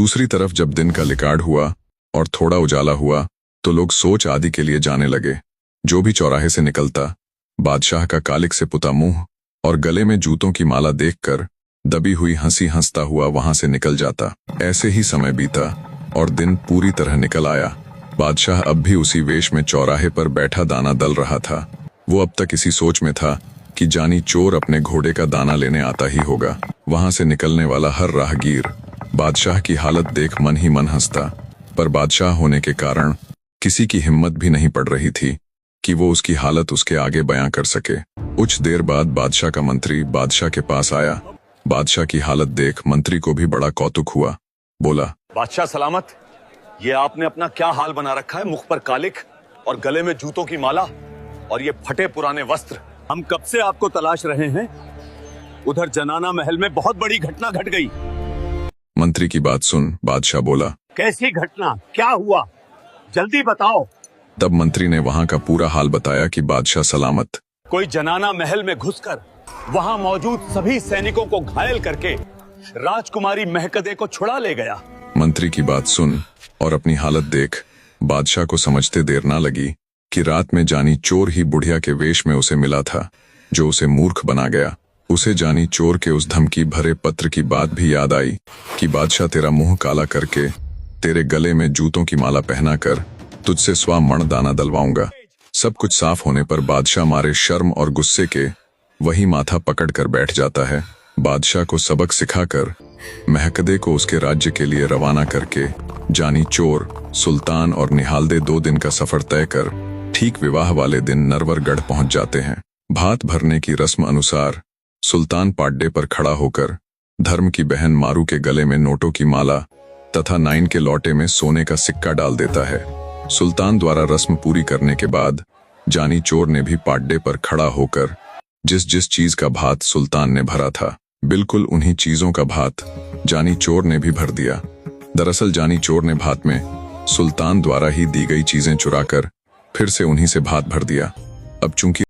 दूसरी तरफ जब दिन का लिकाड़ हुआ और थोड़ा उजाला हुआ तो लोग सोच आदि के लिए जाने लगे। जो भी चौराहे से निकलता बादशाह का कालिक से पुता मुंह और गले में जूतों की माला देखकर दबी हुई हंसी हंसता हुआ वहां से निकल जाता। ऐसे ही समय बीता और दिन पूरी तरह निकल आया। बादशाह अब भी उसी वेश में चौराहे पर बैठा दाना दल रहा था। वो अब तक इसी सोच में था कि जानी चोर अपने घोड़े का दाना लेने आता ही होगा। वहां से निकलने वाला हर राहगीर बादशाह की हालत देख मन ही मन हंसता, पर बादशाह होने के कारण किसी की हिम्मत भी नहीं पड़ रही थी कि वो उसकी हालत उसके आगे बयां कर सके। कुछ देर बाद बादशाह का मंत्री बादशाह के पास आया। बादशाह की हालत देख मंत्री को भी बड़ा कौतुक हुआ। बोला, बादशाह सलामत, ये आपने अपना क्या हाल बना रखा है। मुख पर कालिक और गले में जूतों की माला और ये फटे पुराने वस्त्र। हम कब से आपको तलाश रहे हैं। उधर जनाना महल में बहुत बड़ी घटना घट गई। मंत्री की बात सुन बादशाह बोला, कैसी घटना, क्या हुआ, जल्दी बताओ। तब मंत्री ने वहां का पूरा हाल बताया कि बादशाह सलामत। कोई जनाना महल में घुसकर वहां मौजूद सभी सैनिकों को घायल करके राजकुमारी महकदे को छुड़ा ले गया। मंत्री की बात सुन और अपनी हालत देख बादशाह को समझते देर ना लगी कि रात में जानी चोर ही बुढ़िया के वेश में उसे मिला था, जो उसे मूर्ख बना गया। उसे जानी चोर के उस धमकी भरे पत्र की बात भी याद आई कि बादशाह तेरा मुंह काला करके तेरे गले में जूतों की माला पहना कर तुझसे स्वामण दाना दलवाऊंगा। सब कुछ साफ होने पर बादशाह मारे शर्म और गुस्से के वही माथा पकड़ कर बैठ जाता है। बादशाह को सबक सिखाकर महकदे को उसके राज्य के लिए रवाना करके जानी चोर, सुल्तान और निहालदे 2 दिन का सफर तय कर ठीक विवाह वाले दिन नरवरगढ़ पहुंच जाते हैं। भात भरने की रस्म अनुसार सुल्तान पाड्डे पर खड़ा होकर धर्म की बहन मारू के गले में नोटों की माला तथा 9 के लौटे में सोने का सिक्का डाल देता है। सुल्तान द्वारा रस्म पूरी करने के बाद जानी चोर ने भी पाड्डे पर खड़ा होकर जिस जिस चीज का भात सुल्तान ने भरा था, बिल्कुल उन्हीं चीजों का भात जानी चोर ने भी भर दिया। दरअसल जानी चोर ने भात में सुल्तान द्वारा ही दी गई चीजें चुराकर फिर से उन्हीं से भात भर दिया। अब चूंकि